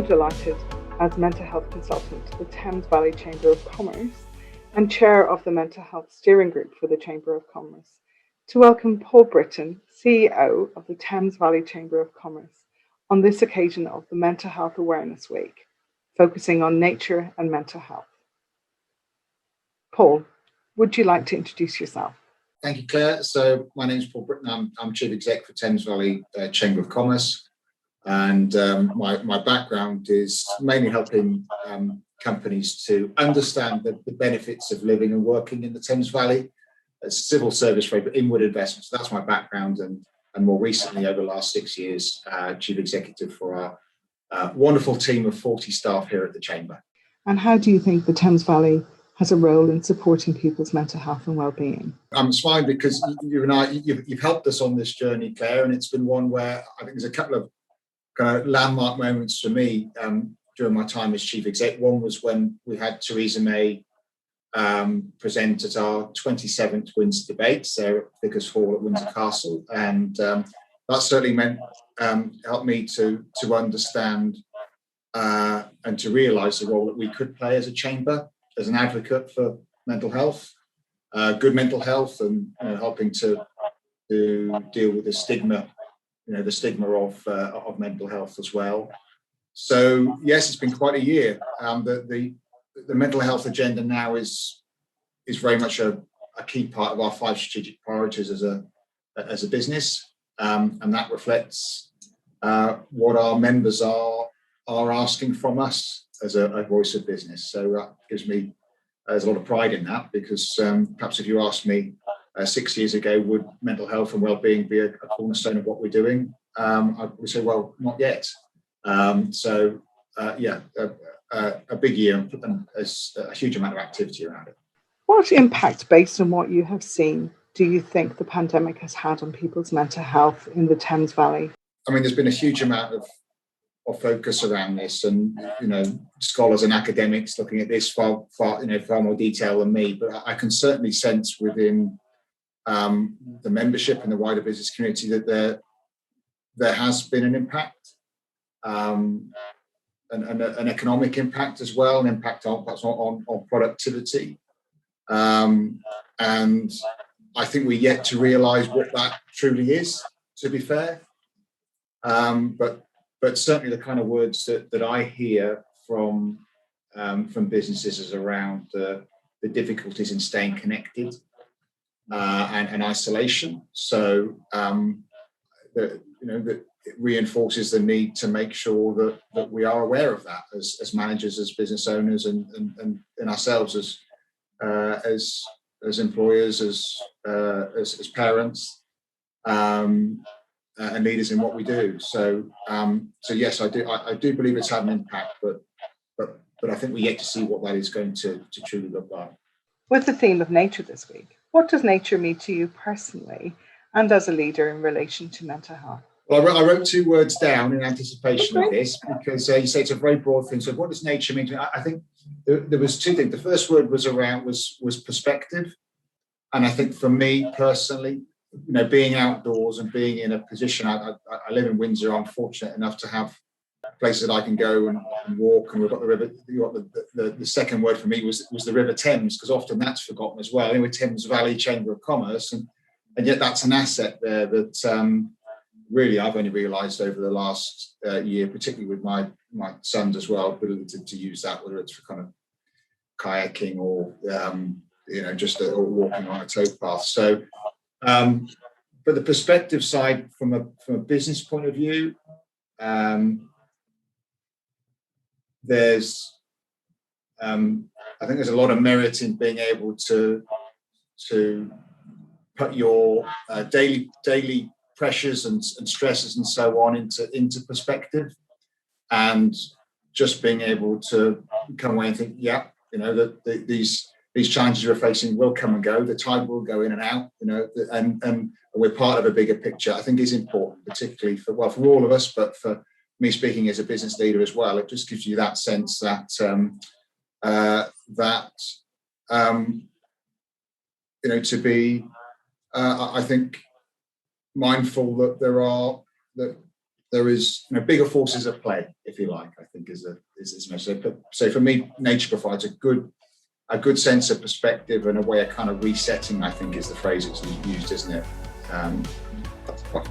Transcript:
I'm delighted, as mental health consultant to the Thames Valley Chamber of Commerce and chair of the Mental Health Steering Group for the Chamber of Commerce, to welcome Paul Britton, CEO of the Thames Valley Chamber of Commerce, on this occasion of the Mental Health Awareness Week, focusing on nature and mental health. Paul, would you like to introduce yourself? Thank you, Claire. So my name is Paul Britton. I'm Chief Exec for Thames Valley Chamber of Commerce. And my background is mainly helping companies to understand the benefits of living and working in the Thames Valley. As civil service rate, but inward investment. So that's my background. And more recently, over the last 6 years, Chief Executive for our wonderful team of 40 staff here at the Chamber. And how do you think the Thames Valley has a role in supporting people's mental health and well-being? I'm smiling because you and I, you've helped us on this journey, Claire, and it's been one where I think there's a couple of kind of landmark moments for me during my time as Chief Exec. One was when we had Theresa May present at our 27th Windsor debate, so at Vickers Hall at Windsor Castle, and that certainly meant helped me to understand and to realise the role that we could play as a chamber, as an advocate for mental health, good mental health, and helping to deal with the stigma, the stigma of mental health as well. So yes, it's been quite a year. The mental health agenda now is very much a key part of our 5 strategic priorities as a business, and that reflects what our members are asking from us as a voice of business. So that gives me there's a lot of pride in that, because perhaps if you asked me 6 years ago, would mental health and well-being be a cornerstone of what we're doing? I would say, well, not yet. A big year, and there's a huge amount of activity around it. What impact, based on what you have seen, do you think the pandemic has had on people's mental health in the Thames Valley? I mean, there's been a huge amount of focus around this, and scholars and academics looking at this far more detail than me. But I can certainly sense within the membership and the wider business community that there has been an impact, an economic impact as well, an impact on productivity, and I think we're yet to realise what that truly is, to be fair. But certainly the kind of words that I hear from businesses is around the difficulties in staying connected and isolation. So it reinforces the need to make sure that we are aware of that as managers, as business owners, and ourselves as employers, as parents. And leaders in what we do. So yes, I do believe it's had an impact, but I think we're yet to see what that is going to truly look like. With the theme of nature this week, what does nature mean to you personally and as a leader in relation to mental health? Well, I wrote 2 words down in anticipation of this, because you say it's a very broad thing. So what does nature mean to me? I think there was 2 things. The first word was perspective, and I think for me personally, being outdoors and being in a position, I live in Windsor. I'm fortunate enough to have places that I can go and walk, and we've got the river. The second word for me was the River Thames, because often that's forgotten as well. Anyway, Thames Valley Chamber of Commerce, and yet that's an asset there that really I've only realised over the last year, particularly with my sons as well, ability to use that, whether it's for kind of kayaking or or walking on a towpath. So. But the perspective side, from a business point of view, there's I think there's a lot of merit in being able to put your daily pressures and stresses and so on into perspective, and just being able to come away and think, that these challenges we're facing will come and go. The tide will go in and out, and we're part of a bigger picture. I think is important, particularly for all of us, but for me speaking as a business leader as well. It just gives you that sense that to be, I think, mindful that there is bigger forces at play, if you like, I think is this message. So for me, nature provides a good sense of perspective and a way of kind of resetting, I think is the phrase that's used, isn't it? That's quite